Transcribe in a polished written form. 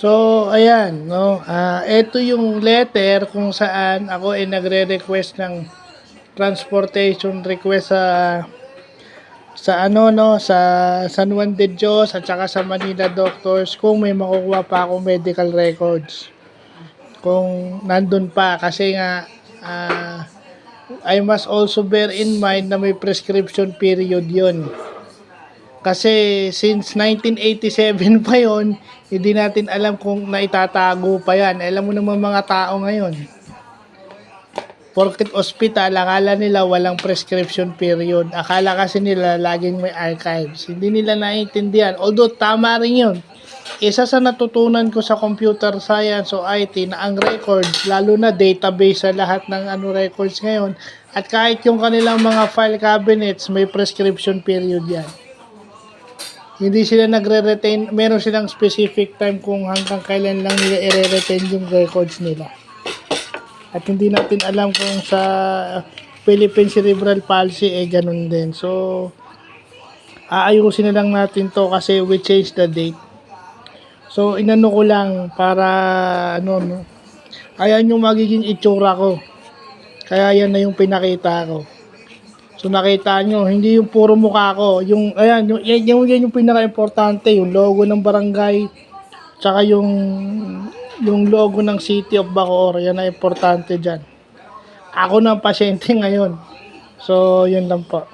So, ayan, no? Ito yung letter kung saan ako ay nagre-request ng transportation request sa ano no sa San Juan de Dios at saka sa Manila Doctors kung may makukuha pa ako medical records. Kung nandun pa kasi nga I must also bear in mind na may prescription period yon. Kasi since 1987 pa yon, hindi natin alam kung naitatago pa yan. Alam mo naman mga tao ngayon. Porket ospital, akala nila walang prescription period. Akala kasi nila laging may archives. Hindi nila naiintindihan. Although tama rin yun. Isa sa natutunan ko sa computer science o IT na ang records, lalo na database sa lahat ng records ngayon, at kahit yung kanilang mga file cabinets, may prescription period yan. Hindi sila nagre-retain, meron silang specific time kung hanggang kailan lang nila i-retain yung records nila. At hindi natin alam kung sa Philippine Cerebral Palsy ganun din. So, aayusin na lang natin to kasi we change the date. So, inano ko lang para no. Ayan yung magiging itsura ko. Kaya yan na yung pinakita ko. So, nakita nyo, hindi yung puro mukha ko. Yung, ayan, yung pinaka-importante, yung logo ng barangay, tsaka yung logo ng City of Bacoor, yan na importante dyan. Ako na ang pasyente ngayon. So, yun lang po.